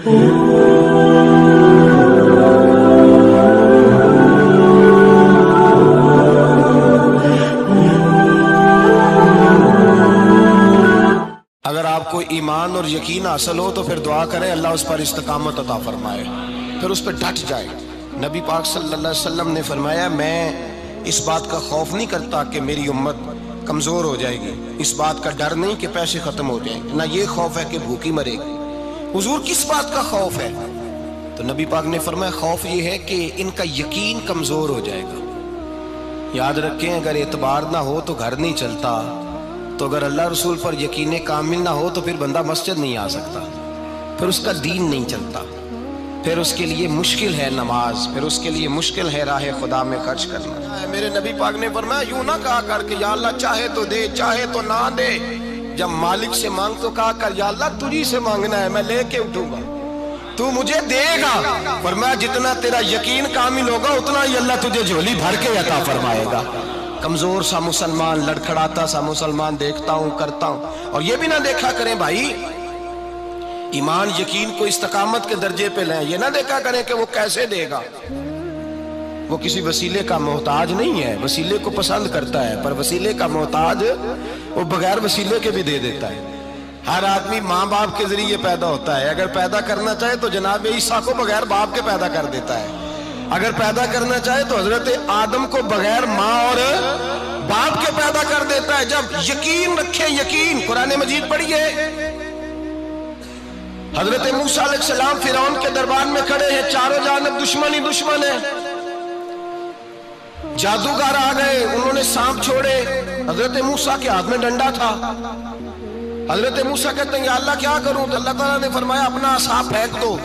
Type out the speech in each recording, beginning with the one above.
اگر آپ کو ایمان اور یقین حاصل ہو تو پھر دعا کریں اللہ اس پر استقامت عطا فرمائے، پھر اس پہ ڈٹ جائے۔ نبی پاک صلی اللہ علیہ وسلم نے فرمایا میں اس بات کا خوف نہیں کرتا کہ میری امت کمزور ہو جائے گی، اس بات کا ڈر نہیں کہ پیسے ختم ہو جائیں، نہ یہ خوف ہے کہ بھوکی مرے گی۔ حضور کس بات کا خوف ہے؟ تو نبی پاک نے فرمایا خوف یہ ہے کہ ان کا یقین کمزور ہو جائے گا۔ یاد رکھیں اگر اعتبار نہ ہو تو گھر نہیں چلتا، تو اگر اللہ رسول پر یقین کامل نہ ہو تو پھر بندہ مسجد نہیں آ سکتا، پھر اس کا دین نہیں چلتا، پھر اس کے لیے مشکل ہے نماز، پھر اس کے لیے مشکل ہے راہ خدا میں خرچ کرنا۔ میرے نبی پاک نے فرمایا یوں نہ کہا کر کہ یا اللہ چاہے تو دے چاہے تو نہ دے، جب مالک سے مانگ تو کہا کر یا اللہ تجھی سے مانگنا ہے، میں لے کے اٹھوں گا، تو مجھے دے گا۔ فرمایا جتنا تیرا یقین کامل ہوگا اتنا ہی اللہ تجھے جھولی بھر کے عطا فرمائے گا۔ کمزور سا مسلمان، لڑکھڑاتا سا مسلمان دیکھتا ہوں کرتا ہوں، اور یہ بھی نہ دیکھا کریں بھائی ایمان یقین کو استقامت کے درجے پہ لیں، یہ نہ دیکھا کریں کہ وہ کیسے دے گا، وہ کسی وسیلے کا محتاج نہیں ہے، وسیلے کو پسند کرتا ہے، پر وسیلے کا محتاج وہ بغیر وسیلے کے بھی دے دیتا ہے۔ ہر آدمی ماں باپ کے ذریعے پیدا ہوتا ہے، اگر پیدا کرنا چاہے تو جناب عیسیٰ کو بغیر باپ کے پیدا کر دیتا ہے، اگر پیدا کرنا چاہے تو حضرت آدم کو بغیر ماں اور باپ کے پیدا کر دیتا ہے۔ جب یقین رکھیں، یقین قرآن مجید پڑھیے، حضرت موسیٰ علیہ السلام فرعون کے دربار میں کھڑے ہیں، چاروں جانب دشمن ہی دشمن ہے، جادوگر آ گئے، انہوں نے سانپ چھوڑے، حضرت موسیٰ کے ہاتھ میں ڈنڈا تھا، حضرت موسیٰ کہتے ہیں یا اللہ کیا کروں؟ تو اللہ تعالیٰ نے فرمایا اپنا عصا پھینک دو۔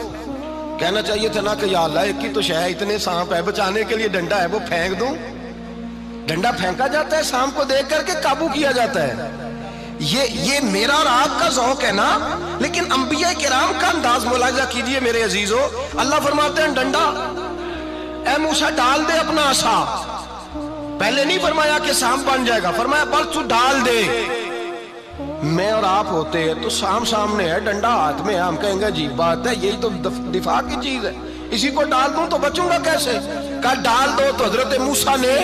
کہنا چاہیے تھا نا کہ یا اللہ ایک ہی تو شے ہے، اتنے سانپ ہے، بچانے کے لیے ڈنڈا ہے وہ پھینک دوں؟ ڈنڈا پھینکا جاتا ہے، سانپ کو دیکھ کر کے قابو کیا جاتا ہے۔ یہ میرا اور آپ کا ذوق ہے نا، لیکن انبیاء کرام کا انداز ملاحظہ کیجئے میرے عزیزو۔ اللہ فرماتے ہیں ڈنڈا، اے موسیٰ ڈال دے اپنا عصا، پہلے نہیں فرمایا کہ سانپ بن جائے گا، فرمایا بس تو ڈال دے۔ میں اور آپ ہوتے ہیں تو سام سامنے ہے، ڈنڈا ہاتھ میں ہے، ہم کہیں گے عجیب بات ہے، یہی تو دفاع کی چیز ہے، اسی کو ڈال دوں تو بچوں گا کیسے؟ کہا ڈال دو، تو حضرت موسیٰ نے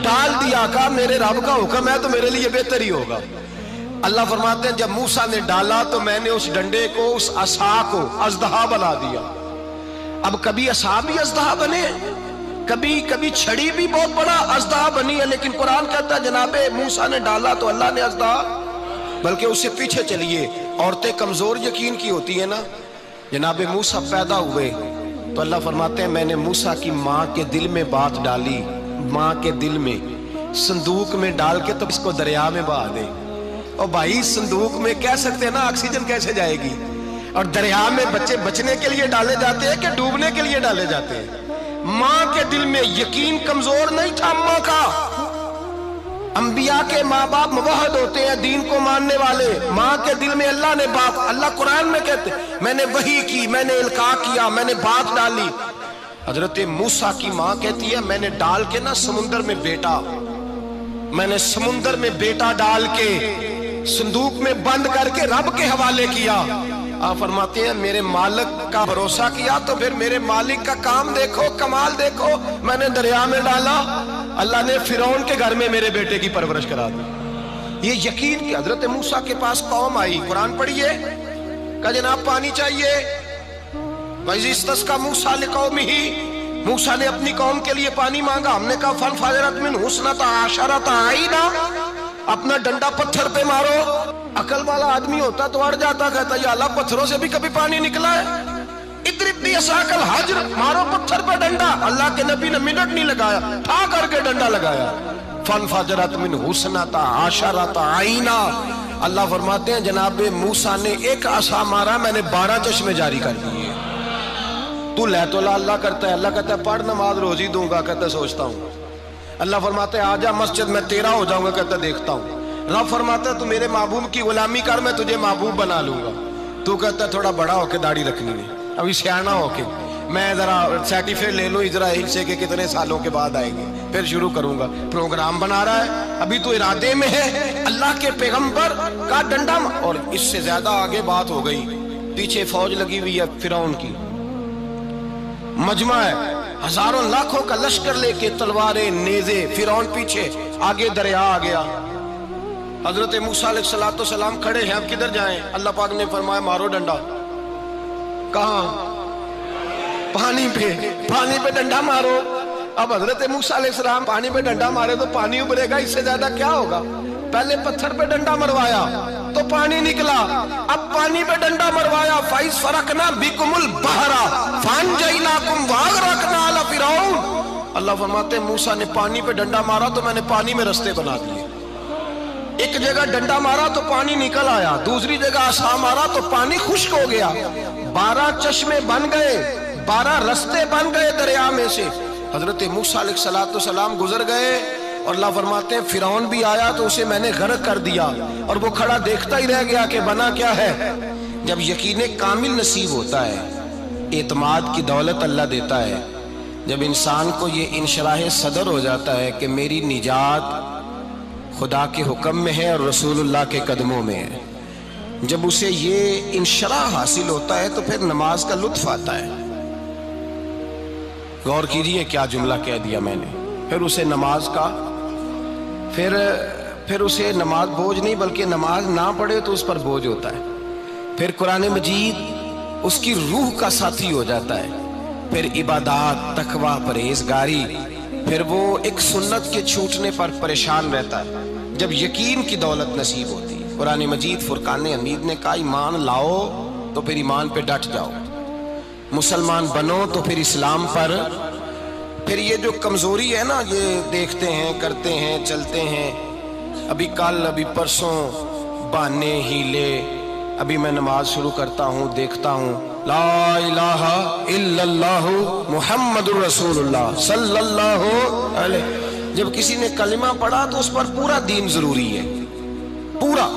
ڈال دیا، کہا میرے رب کا حکم ہے تو میرے لیے بہتر ہی ہوگا۔ اللہ فرماتے ہیں جب موسیٰ نے ڈالا تو میں نے اس ڈنڈے کو، اس عصا کو اژدہا بنا دیا۔ اب کبھی عصا بھی اژدہا بنے، کبھی چھڑی بھی بہت بڑا اژدہا بنی ہے، لیکن قرآن کہتا ہے جناب موسیٰ نے ڈالا تو اللہ نے اژدہا، بلکہ اس سے پیچھے چلیے، عورتیں کمزور یقین کی ہوتی ہیں نا، جناب موسیٰ پیدا ہوئے تو اللہ فرماتے ہیں میں نے موسیٰ کی ماں کے دل میں بات ڈالی، ماں کے دل میں، صندوق میں ڈال کے تو اس کو دریا میں بہا دے۔ اور بھائی صندوق میں کہہ سکتے ہیں نا آکسیجن کیسے جائے گی، اور دریا میں بچے بچنے کے لیے ڈالے جاتے ہیں کہ ڈوبنے کے لیے ڈالے جاتے ہیں؟ ماں کے دل میں یقین کمزور نہیں تھا ماں کا۔ انبیاء کے ماں باپ موحد ہوتے ہیں، دین کو ماننے والے، ماں کے دل میں اللہ نے بات، اللہ قرآن میں کہتے میں نے وحی کی، میں نے القاء کیا، میں نے بات ڈالی۔ حضرت موسیٰ کی ماں کہتی ہے میں نے ڈال کے نا سمندر میں بیٹا، میں نے سمندر میں بیٹا ڈال کے صندوق میں بند کر کے رب کے حوالے کیا۔ آپ فرماتے ہیں میرے مالک کا بھروسہ کیا تو پھر میرے مالک کا کام دیکھو، کمال دیکھو، میں نے دریا میں ڈالا، اللہ نے فرعون کے گھر میں میرے بیٹے کی پرورش کرا دی۔ یہ یقین کہ حضرت موسیٰ کے پاس قوم آئی، قرآن پڑھیے، کہا جناب پانی چاہیے، وَإِذِ اسْتَسْقَىٰ مُوسَىٰ لِقَوْمِهِ، موسیٰ نے اپنی قوم کے لیے پانی مانگا، ہم نے کہا فَانْفَجَرَتْ مِنْهُ اثْنَتَا عَشَرَةَ عَيْنًا، اپنا ڈنڈا پتھر پہ مارو۔ عقل والا آدمی ہوتا تو اڑ جاتا، کہتا یا اللہ پتھروں سے بھی کبھی پانی نکلا ہے؟ اضرب بعصاک الحجر، مارو پتھر پہ ڈنڈا۔ اللہ کے نبی نے منٹ نہیں لگایا، ٹھا کر کے ڈنڈا لگایا، فَانْفَجَرَتْ مِنْهُ اثْنَتَا عَشَرَةَ عَيْنًا۔ اللہ فرماتے ہیں جناب موسیٰ نے ایک عصا مارا، میں نے 12 چشمے جاری کر دیے۔ تو لے تو اللہ کرتا ہے، اللہ کہتا ہے پڑھ نماز روزی دوں گا، کہتا ہے سوچتا ہوں۔ اللہ فرماتا ہے آجا مسجد میں تیرا ہو جاؤں گا، کہتا ہے دیکھتا ہوں۔ رب فرماتا ہے تو میرے محبوب کی غلامی کر، میں تجھے محبوب بنا لوں گا۔ تو کہتا ہے تھوڑا بڑا ہو کے داڑھی رکھنی ہے، ابھی سیانا ہو کے، میں ذرا سرٹیفکیٹ لے لوں اسرائیل سے کہ کتنے سالوں کے بعد آئیں گے، پھر شروع کروں گا۔ پروگرام بنا رہا ہے، ابھی تو ارادے میں ہے۔ اللہ کے پیغمبر کا ڈنڈا، اور اس سے زیادہ آگے بات ہو گئی، پیچھے فوج لگی ہوئی ہے فرعون کی، مجمع ہے، ہزاروں لاکھوں کا لشکر لے کے، تلواریں نیزے، فرعون پیچھے، آگے دریا آ گیا۔ حضرت موسیٰ علیہ السلام کھڑے ہیں، اب کدھر جائیں؟ اللہ پاک نے فرمایا مارو ڈنڈا۔ کہاں؟ پانی پہ ڈنڈا مارو۔ اب حضرت موسیٰ علیہ السلام پانی پہ ڈنڈا مارے تو پانی ابھرے گا، اس سے زیادہ کیا ہوگا؟ پہلے پتھر پہ ڈنڈا مروایا تو پانی نکلا، اب پانی پہ ڈنڈا مروایا، فَإِذْ فَرَقْنَا بِكُمُ الْبَحْرَ فَأَنْجَيْنَاكُمْ وَأَغْرَقْنَا آلَ فِرْعَوْنَ۔ اللہ فرماتے ہیں موسیٰ نے پانی پہ ڈنڈا مارا تو میں نے پانی میں رستے بنا دیے۔ ایک جگہ ڈنڈا مارا تو پانی نکل آیا، دوسری جگہ عصا مارا تو پانی خشک ہو گیا، 12 چشمے بن گئے، 12 رستے بن گئے دریا میں سے۔ حضرت موسیٰ علیہ السلام گزر گئے اور اللہ فرماتے ہیں فرعون بھی آیا تو اسے میں نے غرق کر دیا، اور وہ کھڑا دیکھتا ہی رہ گیا کہ بنا کیا ہے۔ جب یقین کامل نصیب ہوتا ہے، اعتماد کی دولت اللہ دیتا ہے، جب انسان کو یہ انشراح صدر ہو جاتا ہے کہ میری نجات خدا کے حکم میں ہے اور رسول اللہ کے قدموں میں ہے، جب اسے یہ انشراح حاصل ہوتا ہے تو پھر نماز کا لطف آتا ہے۔ غور کیجئے کیا جملہ کہہ دیا میں نے، پھر اسے نماز کا پھر اسے نماز بوجھ نہیں بلکہ نماز نہ پڑھے تو اس پر بوجھ ہوتا ہے، پھر قرآن مجید اس کی روح کا ساتھی ہو جاتا ہے، پھر عبادات، تقوی، پرہیزگاری، پھر وہ ایک سنت کے چھوٹنے پر پریشان رہتا ہے جب یقین کی دولت نصیب ہوتی ہے۔ قرآن مجید فرقان حمید نے کہا ایمان لاؤ تو پھر ایمان پہ ڈٹ جاؤ، مسلمان بنو تو پھر اسلام پر۔ پھر یہ جو کمزوری ہے نا، یہ دیکھتے ہیں، کرتے ہیں، چلتے ہیں، ابھی کل ابھی پرسوں بہانے ہیلے، ابھی میں نماز شروع کرتا ہوں دیکھتا ہوں لا الہ الا اللہ محمد الرسول اللہ صلی اللہ علیہ، جب کسی نے کلمہ پڑھا تو اس پر پورا دین ضروری ہے، پورا۔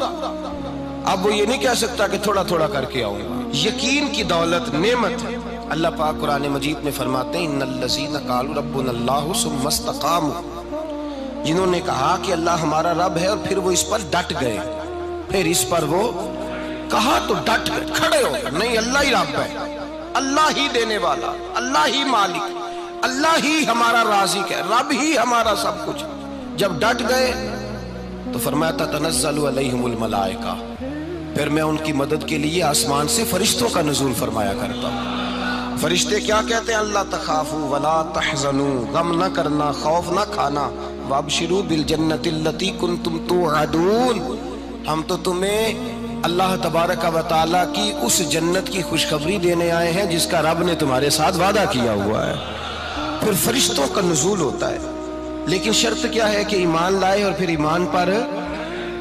اب وہ یہ نہیں کہہ سکتا کہ تھوڑا تھوڑا کر کے آؤں گا۔ یقین کی دولت نعمت ہے۔ اللہ پاک قرآن مجید میں فرماتے ہیں ان الذین قالوا ربنا اللہ ثم استقاموا، جنہوں نے کہا کہ اللہ ہمارا رب ہے اور پھر وہ اس پر ڈٹ گئے، پھر اس پر وہ کہا تو ڈٹ گئے، کھڑے ہو گئے، نہیں اللہ ہی رب ہے، اللہ ہی دینے والا، اللہ ہی مالک، اللہ ہی ہمارا رازق ہے، رب ہی ہمارا سب کچھ۔ جب ڈٹ گئے تو فرمایا تتنزل علیہم الملائکہ، پھر میں ان کی مدد کے لیے آسمان سے فرشتوں کا نزول فرمایا کرتا ہوں۔ فرشتے کیا کہتے ہیں؟ اللہ تخافوا ولا تحزنوا، غم نہ کرنا، خوف نہ کھانا، وابشروا بالجنۃ التی کنتم توعدون، ہم تو تمہیں اللہ تبارک و تعالیٰ کی اس جنت کی خوشخبری دینے آئے ہیں جس کا رب نے تمہارے ساتھ وعدہ کیا ہوا ہے۔ پھر فرشتوں کا نزول ہوتا ہے، لیکن شرط کیا ہے کہ ایمان لائے، اور پھر ایمان پر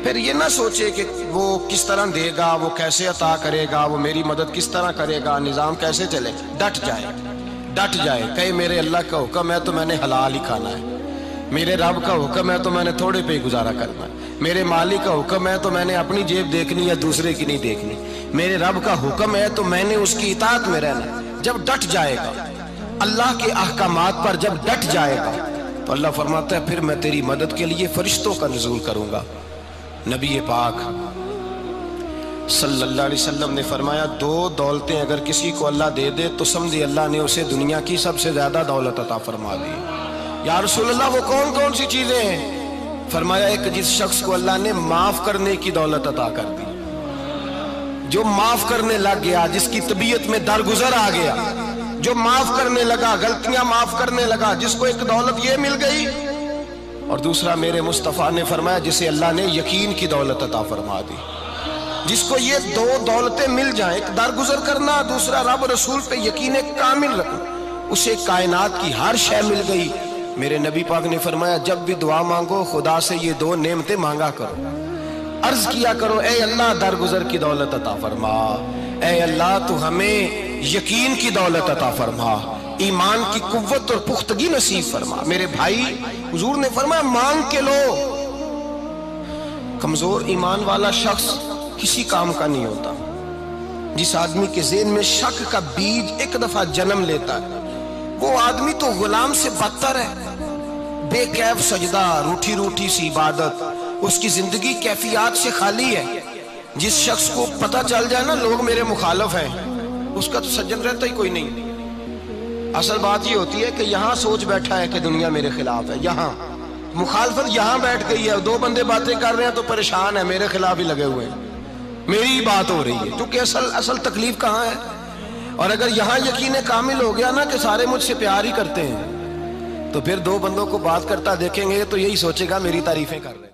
پھر یہ نہ سوچے کہ وہ کس طرح دے گا، وہ کیسے عطا کرے گا، وہ میری مدد کس طرح کرے گا، نظام کیسے چلے، ڈٹ جائے، کہے میرے اللہ کا حکم ہے تو میں نے حلال ہی کھانا ہے، میرے رب کا حکم ہے تو میں نے تھوڑے پہ ہی گزارا کرنا ہے، میرے مالک کا حکم ہے تو میں نے اپنی جیب دیکھنی یا دوسرے کی نہیں دیکھنی، میرے رب کا حکم ہے تو میں نے اس کی اطاعت میں رہنا۔ جب ڈٹ جائے گا اللہ کے احکامات پر، جب ڈٹ جائے گا تو اللہ فرماتا ہے پھر میں تیری مدد کے لیے فرشتوں کا نزول کروں گا۔ نبی پاک صلی اللہ علیہ وسلم نے فرمایا 2 دولتیں اگر کسی کو اللہ دے دے تو سمجھے اللہ نے اسے دنیا کی سب سے زیادہ دولت عطا فرما دی۔ یا رسول اللہ وہ کون کون سی چیزیں ہیں؟ فرمایا ایک جس شخص کو اللہ نے معاف کرنے کی دولت عطا کر دی، جو معاف کرنے لگ گیا، جس کی طبیعت میں درگزر آ گیا، جو معاف کرنے لگا، غلطیاں معاف کرنے لگا، جس کو ایک دولت یہ مل گئی، اور دوسرا میرے مصطفیٰ نے فرمایا جسے اللہ نے یقین کی دولت عطا فرما دی۔ جس کو یہ 2 دولتیں مل جائیں، ایک درگزر کرنا، دوسرا رب رسول پہ یقین کامل رکھنا، اسے کائنات کی ہر شے مل گئی۔ میرے نبی پاک نے فرمایا جب بھی دعا مانگو خدا سے یہ 2 نعمتیں مانگا کرو، عرض کیا کرو اے اللہ درگزر کی دولت عطا فرما، اے اللہ تو ہمیں یقین کی دولت عطا فرما، ایمان کی قوت اور پختگی نصیب فرما۔ میرے بھائی حضور نے فرمایا مانگ کے لو۔ کمزور ایمان والا شخص کسی کام کا نہیں ہوتا۔ جس آدمی کے ذہن میں شک کا بیج ایک دفعہ جنم لیتا ہے وہ آدمی تو غلام سے بدتر ہے۔ بے کیف سجدہ، روٹھی روٹھی سی عبادت، اس کی زندگی کیفیات سے خالی ہے۔ جس شخص کو پتہ چل جائے نا لوگ میرے مخالف ہیں، اس کا تو سجن رہتا ہی کوئی نہیں۔ اصل بات یہ ہوتی ہے کہ یہاں سوچ بیٹھا ہے کہ دنیا میرے خلاف ہے، یہاں مخالفت یہاں بیٹھ گئی ہے، دو بندے باتیں کر رہے ہیں تو پریشان ہے، میرے خلاف ہی لگے ہوئے ہیں، میری ہی بات ہو رہی ہے، کیونکہ اصل تکلیف کہاں ہے؟ اور اگر یہاں یقین کامل ہو گیا نا کہ سارے مجھ سے پیار ہی کرتے ہیں، تو پھر دو بندوں کو بات کرتا دیکھیں گے تو یہی سوچے گا میری تعریفیں کر رہے ہیں۔